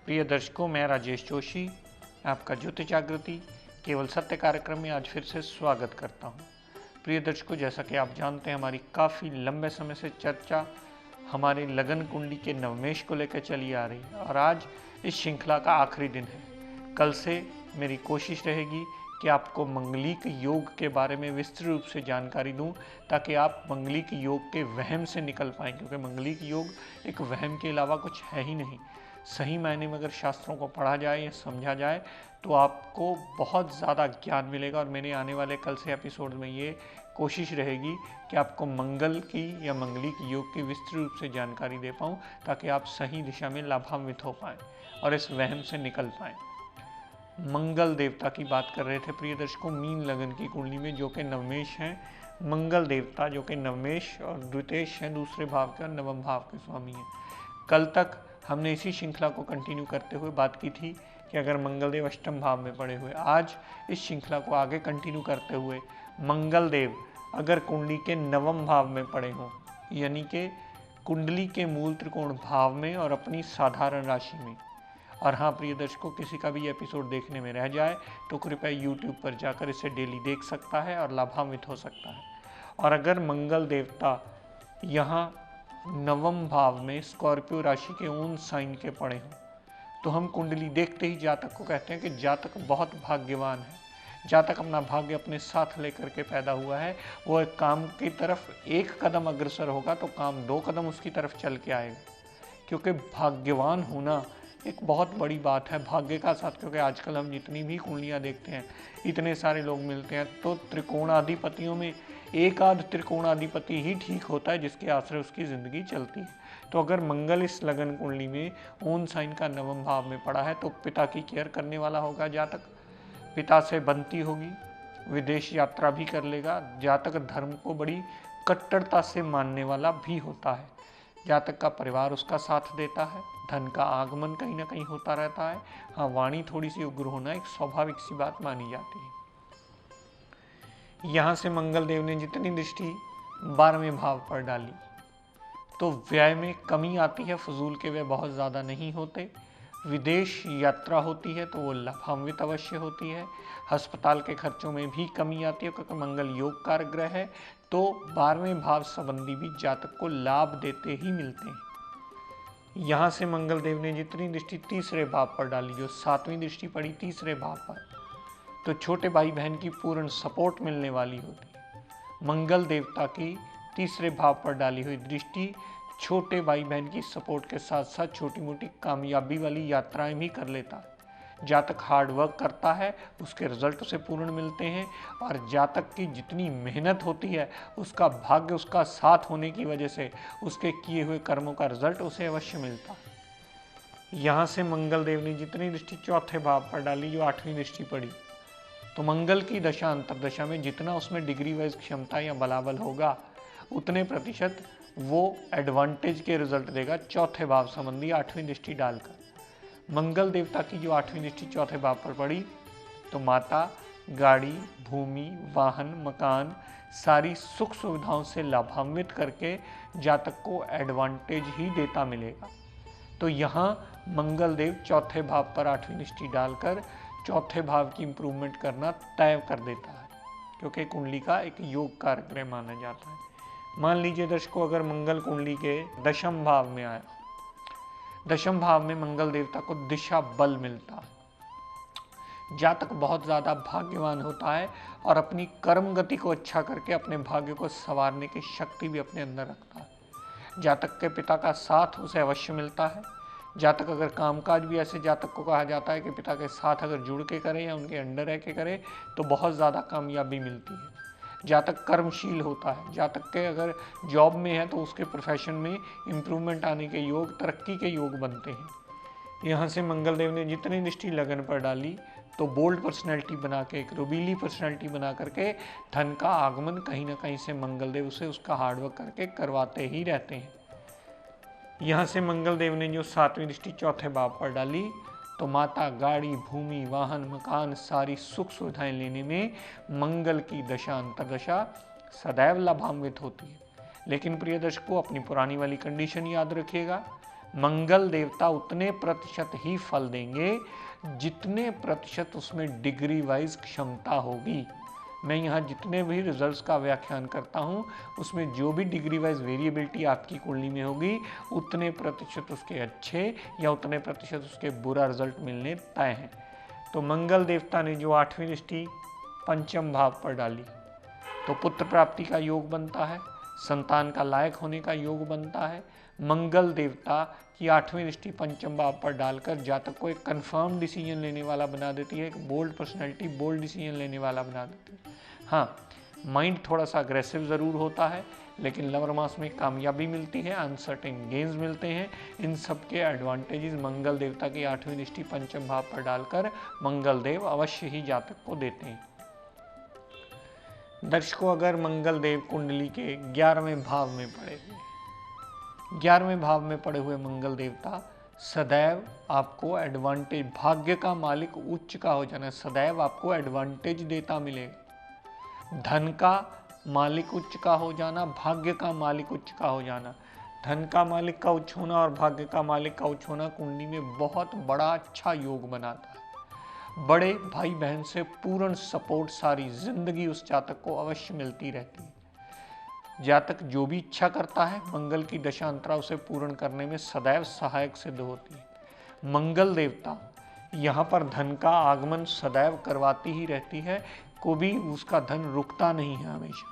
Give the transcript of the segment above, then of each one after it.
प्रिय दर्शकों, मैं राजेश जोशी आपका ज्योति जागृति केवल सत्य कार्यक्रम में आज फिर से स्वागत करता हूं। प्रिय दर्शकों, जैसा कि आप जानते हैं, हमारी काफ़ी लंबे समय से चर्चा हमारे लगन कुंडली के नवमेश को लेकर चली आ रही है और आज इस श्रृंखला का आखिरी दिन है। कल से मेरी कोशिश रहेगी कि आपको मंगलिक योग के बारे में विस्तृत रूप से जानकारी दूं, ताकि आप मंगलिक योग के वहम से निकल पाएं, क्योंकि मंगलिक योग एक वहम के अलावा कुछ है ही नहीं। सही मायने में अगर शास्त्रों को पढ़ा जाए या समझा जाए तो आपको बहुत ज़्यादा ज्ञान मिलेगा। और मेरे आने वाले कल से एपिसोड में ये कोशिश रहेगी कि आपको मंगल की या मंगलिक योग की विस्तृत रूप से जानकारी दे पाऊँ, ताकि आप सही दिशा में लाभान्वित हो पाएँ और इस वहम से निकल पाएँ। मंगल देवता की बात कर रहे थे प्रिय दर्शकों, मीन लगन की कुंडली में, जो कि नवमेश हैं। मंगल देवता जो कि नवमेश और द्वितेश हैं, दूसरे भाव के और नवम भाव के स्वामी हैं। कल तक हमने इसी श्रृंखला को कंटिन्यू करते हुए बात की थी कि अगर मंगल देव अष्टम भाव में पड़े हुए, आज इस श्रृंखला को आगे कंटिन्यू करते हुए मंगल देव अगर कुंडली के नवम भाव में पड़े हों, यानी कि कुंडली के मूल त्रिकोण भाव में और अपनी साधारण राशि में। और हाँ प्रिय दर्शकों, किसी का भी एपिसोड देखने में रह जाए तो कृपया YouTube पर जाकर इसे डेली देख सकता है और लाभान्वित हो सकता है। और अगर मंगल देवता यहाँ नवम भाव में स्कॉर्पियो राशि के ऊन साइन के पड़े हों, तो हम कुंडली देखते ही जातक को कहते हैं कि जातक बहुत भाग्यवान है। जातक अपना भाग्य अपने साथ लेकर के पैदा हुआ है। वो एक काम की तरफ एक कदम अग्रसर होगा तो काम 2 कदम उसकी तरफ चल के आएगा, क्योंकि भाग्यवान होना एक बहुत बड़ी बात है। भाग्य का साथ, क्योंकि आजकल हम जितनी भी कुंडलियाँ देखते हैं, इतने सारे लोग मिलते हैं, तो त्रिकोणाधिपतियों में एक आध त्रिकोणाधिपति ही ठीक होता है जिसके आश्रय उसकी ज़िंदगी चलती है। तो अगर मंगल इस लगन कुंडली में ओन साइन का नवम भाव में पड़ा है तो पिता की केयर करने वाला होगा जातक, पिता से बनती होगी, विदेश यात्रा भी कर लेगा। जातक धर्म को बड़ी कट्टरता से मानने वाला भी होता है। जातक का परिवार उसका साथ देता है, धन का आगमन कहीं ना कहीं होता रहता है। हाँ, वाणी थोड़ी सी उग्र होना एक स्वाभाविक सी बात मानी जाती है। यहाँ से मंगल देव ने जितनी दृष्टि 12वें भाव पर डाली तो व्यय में कमी आती है, फजूल के व्यय बहुत ज़्यादा नहीं होते। विदेश यात्रा होती है तो वो लाभान्वित अवश्य होती है। अस्पताल के खर्चों में भी कमी आती है, क्योंकि मंगल योग कारक ग्रह है, तो 12वें भाव संबंधी भी जातक को लाभ देते ही मिलते हैं। यहाँ से मंगल देव ने जितनी दृष्टि तीसरे भाव पर डाली, जो 7वीं दृष्टि पड़ी तीसरे भाव पर, तो छोटे भाई बहन की पूर्ण सपोर्ट मिलने वाली होती है। मंगल देवता की तीसरे भाव पर डाली हुई दृष्टि छोटे भाई बहन की सपोर्ट के साथ साथ छोटी मोटी कामयाबी वाली यात्राएं भी कर लेता है। जातक हार्ड वर्क करता है, उसके रिजल्ट उसे पूर्ण मिलते हैं, और जातक की जितनी मेहनत होती है उसका भाग्य उसका साथ होने की वजह से उसके किए हुए कर्मों का रिजल्ट उसे अवश्य मिलता है। यहाँ से मंगल देव ने जितनी दृष्टि चौथे भाव पर डाली, जो 8वीं दृष्टि पड़ी, तो मंगल की दशा अंतरदशा में जितना उसमें डिग्री वाइज क्षमता या बलाबल होगा, उतने प्रतिशत वो एडवांटेज के रिजल्ट देगा चौथे भाव संबंधी 8वीं दृष्टि डालकर। मंगल देवता की जो 8वीं दृष्टि चौथे भाव पर पड़ी, तो माता, गाड़ी, भूमि, वाहन, मकान, सारी सुख सुविधाओं से लाभान्वित करके जातक को एडवांटेज ही देता मिलेगा। तो यहाँ मंगल देव चौथे भाव पर 8वीं दृष्टि डालकर चौथे भाव की इंप्रूवमेंट करना तय कर देता है, क्योंकि कुंडली का एक योग कारक ग्रह माना जाता है। मान लीजिए दर्शकों, अगर मंगल कुंडली के दशम भाव में आया, दशम भाव में मंगल देवता को दिशा बल मिलता है। जातक बहुत ज़्यादा भाग्यवान होता है और अपनी कर्म गति को अच्छा करके अपने भाग्य को संवारने की शक्ति भी अपने अंदर रखता है। जातक के पिता का साथ उसे अवश्य मिलता है। जातक अगर कामकाज भी ऐसे जातक को कहा जाता है कि पिता के साथ अगर जुड़ के करे या उनके अंडर रह के करे तो बहुत ज़्यादा कामयाबी मिलती है। जातक कर्मशील होता है। जातक के अगर जॉब में है तो उसके प्रोफेशन में इम्प्रूवमेंट आने के योग, तरक्की के योग बनते हैं। यहाँ से मंगल देव ने जितनी दृष्टि लगन पर डाली, तो बोल्ड पर्सनैलिटी बना के, एक रुबीली पर्सनैलिटी बना करके धन का आगमन कहीं ना कहीं से मंगल देव उसे उसका हार्डवर्क करके करवाते ही रहते हैं। यहाँ से मंगल देव ने जो 7वीं दृष्टि चौथे भाव पर डाली, तो माता, गाड़ी, भूमि, वाहन, मकान, सारी सुख सुविधाएं लेने में मंगल की दशा अंतरदशा सदैव लाभान्वित होती है। लेकिन प्रिय दर्शकों, अपनी पुरानी वाली कंडीशन याद रखिएगा, मंगल देवता उतने प्रतिशत ही फल देंगे जितने प्रतिशत उसमें डिग्री वाइज क्षमता होगी। मैं यहाँ जितने भी रिजल्ट्स का व्याख्यान करता हूँ उसमें जो भी डिग्री वाइज वेरिएबिलिटी आपकी कुंडली में होगी उतने प्रतिशत उसके अच्छे या उतने प्रतिशत उसके बुरा रिजल्ट मिलने तय हैं। तो मंगल देवता ने जो 8वीं दृष्टि पंचम भाव पर डाली तो पुत्र प्राप्ति का योग बनता है, संतान का लायक होने का योग बनता है। मंगल देवता की 8वीं दृष्टि पंचम भाव पर डालकर जातक को एक कंफर्म डिसीजन लेने वाला बना देती है, एक बोल्ड पर्सनैलिटी, बोल्ड डिसीजन लेने वाला बना देती है। हाँ, माइंड थोड़ा सा अग्रेसिव ज़रूर होता है लेकिन लवर मास में कामयाबी मिलती है, अनसर्टेन गेन्स मिलते हैं। इन सब के एडवांटेजेस मंगल देवता की 8वीं दृष्टि पंचम भाव पर डालकर मंगल देव अवश्य ही जातक को देते हैं। दर्शकों, अगर मंगल देव कुंडली के 11वें भाव में पड़े हुए 11वें भाव में पड़े हुए मंगल देवता सदैव आपको एडवांटेज, भाग्य का मालिक उच्च का हो जाना, सदैव आपको एडवांटेज देता मिलेगा। धन का मालिक उच्च का हो जाना, भाग्य का मालिक उच्च का हो जाना, धन का मालिक का उच्च होना और भाग्य का मालिक का उच्च होना कुंडली में बहुत बड़ा अच्छा योग बनाता है। बड़े भाई बहन से पूर्ण सपोर्ट सारी जिंदगी उस जातक को अवश्य मिलती रहती है। जातक जो भी इच्छा करता है मंगल की दशांतरा उसे पूर्ण करने में सदैव सहायक सिद्ध होती है। मंगल देवता यहाँ पर धन का आगमन सदैव करवाती ही रहती है, कभी उसका धन रुकता नहीं है हमेशा।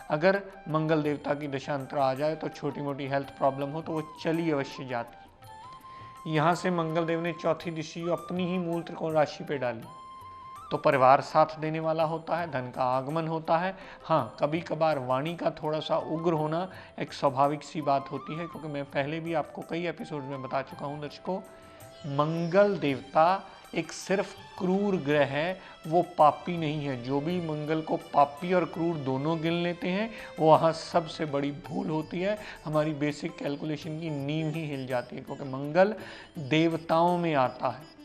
अगर मंगल देवता की दशांतरा आ जाए तो छोटी मोटी हेल्थ प्रॉब्लम हो तो वो चली अवश्य जाती है। यहाँ से मंगल देव ने चौथी दृष्टि अपनी ही मूल त्रिकोण राशि पे डाली तो परिवार साथ देने वाला होता है, धन का आगमन होता है। हाँ, कभी कभार वाणी का थोड़ा सा उग्र होना एक स्वाभाविक सी बात होती है, क्योंकि मैं पहले भी आपको कई एपिसोड में बता चुका हूँ दर्शकों, मंगल देवता एक सिर्फ क्रूर ग्रह है, वो पापी नहीं है। जो भी मंगल को पापी और क्रूर दोनों गिन लेते हैं वो वहाँ सबसे बड़ी भूल होती है। हमारी बेसिक कैलकुलेशन की नींव ही हिल जाती है, क्योंकि मंगल देवताओं में आता है,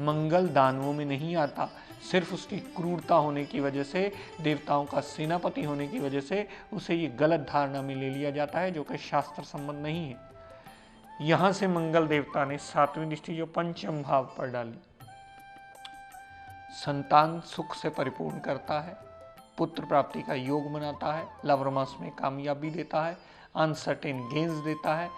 मंगल दानवों में नहीं आता। सिर्फ उसकी क्रूरता होने की वजह से, देवताओं का सेनापति होने की वजह से उसे ये गलत धारणा में ले लिया जाता है, जो कि शास्त्र संबंध नहीं है। यहाँ से मंगल देवता ने 7वीं दृष्टि जो पंचम भाव पर डाली, संतान सुख से परिपूर्ण करता है, पुत्र प्राप्ति का योग बनाता है, लव रोमांस में कामयाबी देता है, अनसर्टेन गेन्स देता है,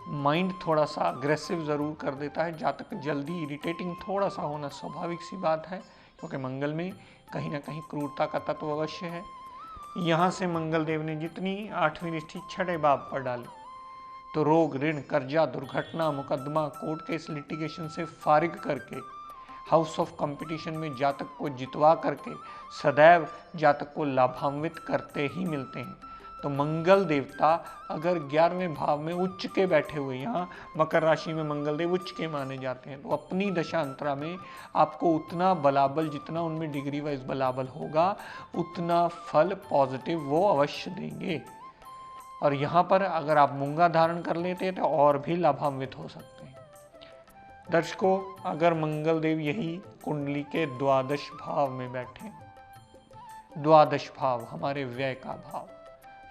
माइंड थोड़ा सा अग्रेसिव ज़रूर कर देता है। जातक जल्दी इरिटेटिंग थोड़ा सा होना स्वाभाविक सी बात है, क्योंकि मंगल में कहीं ना कहीं क्रूरता का तत्व अवश्य है। यहाँ से मंगल देव ने जितनी 8वीं दृष्टि 6ठे भाव पर डाली तो रोग, ऋण, कर्जा, दुर्घटना, मुकदमा, कोर्ट केस, लिटिगेशन से फारिग करके हाउस ऑफ कंपटीशन में जातक को जितवा करके सदैव जातक को लाभान्वित करते ही मिलते हैं। तो मंगल देवता अगर 11वें भाव में उच्च के बैठे हुए, यहाँ मकर राशि में मंगल देव उच्च के माने जाते हैं, तो अपनी दशांतरा में आपको उतना बलाबल, जितना उनमें डिग्री वाइज बलाबल होगा उतना फल पॉजिटिव वो अवश्य देंगे। और यहाँ पर अगर आप मूंगा धारण कर लेते हैं तो और भी लाभान्वित हो सकते हैं। दर्शकों, अगर मंगल देव यही कुंडली के 12 भाव में बैठे, 12 भाव हमारे व्यय का भाव,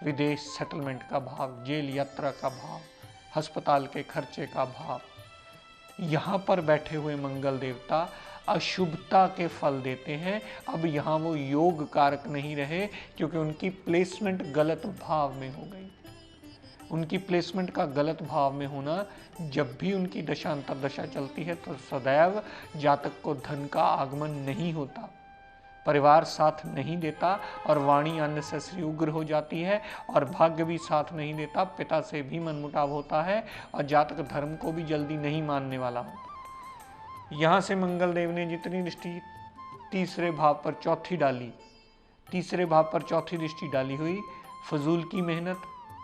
विदेश सेटलमेंट का भाव, जेल यात्रा का भाव, अस्पताल के खर्चे का भाव, यहाँ पर बैठे हुए मंगल देवता अशुभता के फल देते हैं। अब यहाँ वो योग कारक नहीं रहे, क्योंकि उनकी प्लेसमेंट गलत भाव में हो गई। उनकी प्लेसमेंट का गलत भाव में होना, जब भी उनकी दशांतर दशा चलती है तो सदैव जातक को धन का आगमन नहीं होता, परिवार साथ नहीं देता और वाणी अननेसेसरी उग्र हो जाती है और भाग्य भी साथ नहीं देता, पिता से भी मनमुटाव होता है और जातक धर्म को भी जल्दी नहीं मानने वाला होता। यहाँ से मंगल देव ने जितनी दृष्टि 3रे भाव पर चौथी डाली, 3रे भाव पर चौथी दृष्टि डाली हुई, फजूल की मेहनत,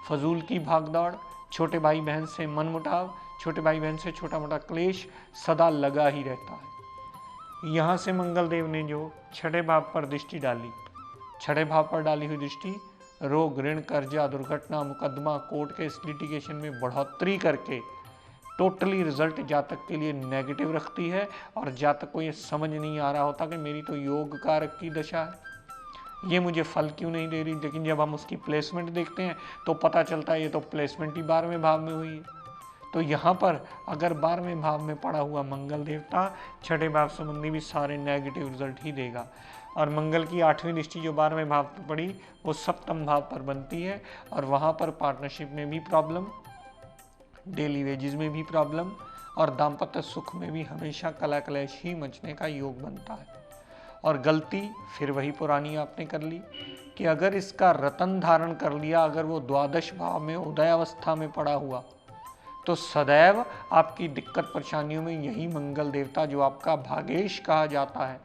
फजूल की भागदौड़, छोटे भाई बहन से मनमुटाव, छोटे भाई बहन से छोटा मोटा क्लेश सदा लगा ही रहता है। यहाँ से मंगल देव ने जो 6ठे भाव पर दृष्टि डाली, 6ठे भाव पर डाली हुई दृष्टि रोग, ऋण, कर्जा, दुर्घटना, मुकदमा, कोर्ट केस, लिटिगेशन में बढ़ोतरी करके टोटली रिजल्ट जातक के लिए नेगेटिव रखती है और जातक को ये समझ नहीं आ रहा होता कि मेरी तो योग कारक की दशा है, ये मुझे फल क्यों नहीं दे रही। लेकिन जब हम उसकी प्लेसमेंट देखते हैं तो पता चलता है ये तो प्लेसमेंट ही 12वें भाव में हुई है। तो यहाँ पर अगर 12वें भाव में पड़ा हुआ मंगल देवता छठे भाव संबंधी भी सारे नेगेटिव रिजल्ट ही देगा। और मंगल की 8वीं दृष्टि जो 12वें भाव पर पड़ी वो सप्तम भाव पर बनती है, और वहाँ पर पार्टनरशिप में भी प्रॉब्लम, डेली वेजेस में भी प्रॉब्लम, और दाम्पत्य सुख में भी हमेशा कला कलेश ही मचने का योग बनता है। और गलती फिर वही पुरानी आपने कर ली कि अगर इसका रतन धारण कर लिया, अगर वो द्वादश भाव में उदय अवस्था में पड़ा हुआ, तो सदैव आपकी दिक्कत परेशानियों में यही मंगल देवता जो आपका भागेश कहा जाता है,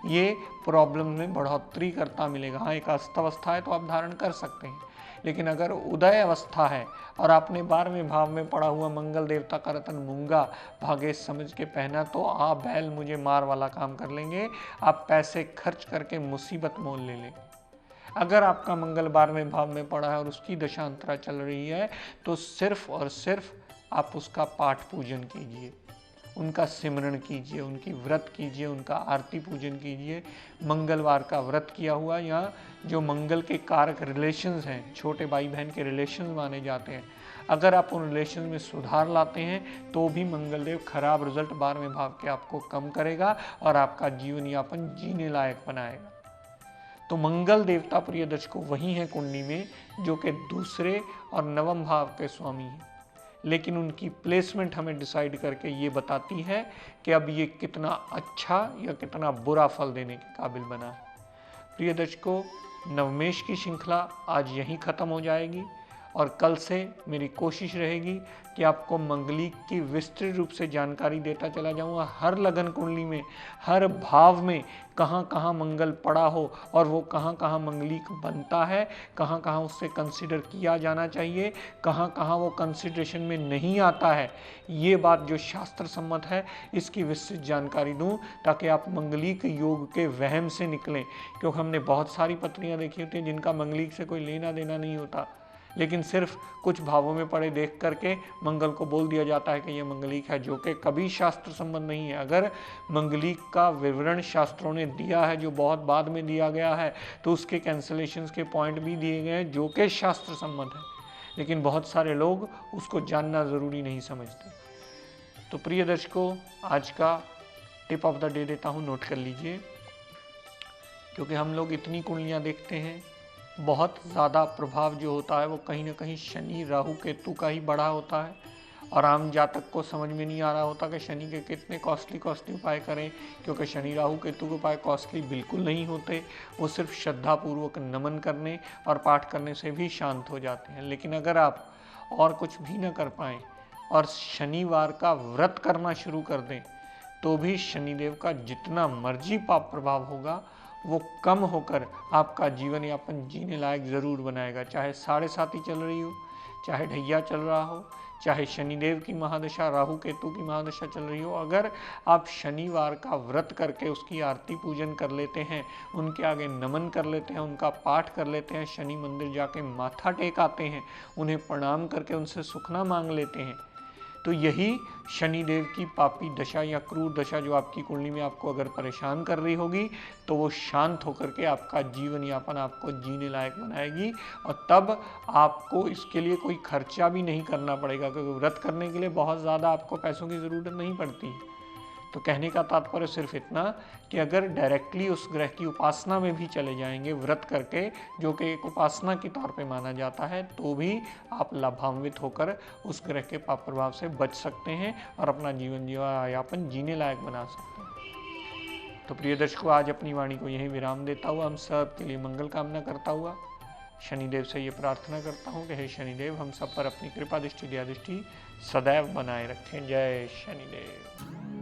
ये प्रॉब्लम में बढ़ोतरी करता मिलेगा। हाँ, एक अवस्था है तो आप धारण कर सकते हैं, लेकिन अगर उदय अवस्था है और आपने 12वें भाव में पड़ा हुआ मंगल देवता का रतन मूंगा भागेश समझ के पहना, तो आप बैल मुझे मार वाला काम कर लेंगे, आप पैसे खर्च करके मुसीबत मोल ले लें। अगर आपका मंगल 12वें भाव में पड़ा है और उसकी दशांतरा चल रही है, तो सिर्फ और सिर्फ आप उसका पाठ पूजन कीजिए, उनका सिमरण कीजिए, उनकी व्रत कीजिए, उनका आरती पूजन कीजिए। मंगलवार का व्रत किया हुआ, या जो मंगल के कारक रिलेशंस हैं, छोटे भाई बहन के रिलेशंस माने जाते हैं, अगर आप उन रिलेशन में सुधार लाते हैं तो भी मंगलदेव खराब रिजल्ट 12वें भाव के आपको कम करेगा और आपका जीवन यापन जीने लायक बनाएगा। तो मंगल देवता प्रिय दर्शकों वही है कुंडली में जो कि दूसरे और नवम भाव के स्वामी हैं, लेकिन उनकी प्लेसमेंट हमें डिसाइड करके ये बताती है कि अब ये कितना अच्छा या कितना बुरा फल देने के काबिल बना है। प्रिय दर्शकों, नवमेश की श्रृंखला आज यहीं ख़त्म हो जाएगी, और कल से मेरी कोशिश रहेगी कि आपको मंगलिक की विस्तृत रूप से जानकारी देता चला जाऊंगा। हर लगन कुंडली में, हर भाव में कहाँ कहाँ मंगल पड़ा हो और वो कहाँ कहाँ मंगलिक बनता है, कहाँ कहाँ उससे कंसिडर किया जाना चाहिए, कहाँ कहाँ वो कंसिडरेशन में नहीं आता है, ये बात जो शास्त्र सम्मत है इसकी विस्तृत जानकारी दूं, ताकि आप मंगलिक योग के वहम से निकलें। क्योंकि हमने बहुत सारी पत्रियाँ देखी होती हैं जिनका मंगलिक से कोई लेना देना नहीं होता, लेकिन सिर्फ कुछ भावों में पड़े देख करके मंगल को बोल दिया जाता है कि ये मंगलिक है, जो कि कभी शास्त्र संबंध नहीं है। अगर मंगलिक का विवरण शास्त्रों ने दिया है जो बहुत बाद में दिया गया है, तो उसके कैंसलेशंस के पॉइंट भी दिए गए हैं जो कि शास्त्र संबंध है, लेकिन बहुत सारे लोग उसको जानना ज़रूरी नहीं समझते। तो प्रिय दर्शकों, आज का टिप ऑफ द डे देता हूँ, नोट कर लीजिए। क्योंकि हम लोग इतनी कुंडलियाँ देखते हैं, बहुत ज़्यादा प्रभाव जो होता है वो कहीं ना कहीं शनि राहु केतु का ही बढ़ा होता है, और आम जातक को समझ में नहीं आ रहा होता कि शनि के कितने कॉस्टली उपाय करें। क्योंकि शनि राहु केतु के उपाय कॉस्टली बिल्कुल नहीं होते, वो सिर्फ श्रद्धापूर्वक नमन करने और पाठ करने से भी शांत हो जाते हैं। लेकिन अगर आप और कुछ भी न कर पाएँ और शनिवार का व्रत करना शुरू कर दें, तो भी शनिदेव का जितना मर्जी पाप प्रभाव होगा वो कम होकर आपका जीवन यापन जीने लायक ज़रूर बनाएगा। चाहे 7.5 चल रही हो, चाहे ढैया चल रहा हो, चाहे शनिदेव की महादशा, राहु केतु की महादशा चल रही हो, अगर आप शनिवार का व्रत करके उसकी आरती पूजन कर लेते हैं, उनके आगे नमन कर लेते हैं, उनका पाठ कर लेते हैं, शनि मंदिर जाके माथा टेक आते हैं, उन्हें प्रणाम करके उनसे सुखना मांग लेते हैं, तो यही शनिदेव की पापी दशा या क्रूर दशा जो आपकी कुंडली में आपको अगर परेशान कर रही होगी, तो वो शांत होकर के आपका जीवन यापन आपको जीने लायक बनाएगी। और तब आपको इसके लिए कोई खर्चा भी नहीं करना पड़ेगा, क्योंकि व्रत करने के लिए बहुत ज़्यादा आपको पैसों की ज़रूरत नहीं पड़ती। तो कहने का तात्पर्य सिर्फ इतना कि अगर डायरेक्टली उस ग्रह की उपासना में भी चले जाएंगे व्रत करके, जो कि एक उपासना के तौर पे माना जाता है, तो भी आप लाभान्वित होकर उस ग्रह के पाप प्रभाव से बच सकते हैं और अपना जीवन यापन जीने लायक बना सकते हैं। तो प्रिय दर्शकों, आज अपनी वाणी को यहीं विराम देता हुआ हम सब के लिए मंगल कामना करता हुआ शनिदेव से ये प्रार्थना करता हूँ कि हे शनिदेव, हम सब पर अपनी कृपा दृष्टि दया दृष्टि सदैव बनाए रखें। जय शनिदेव।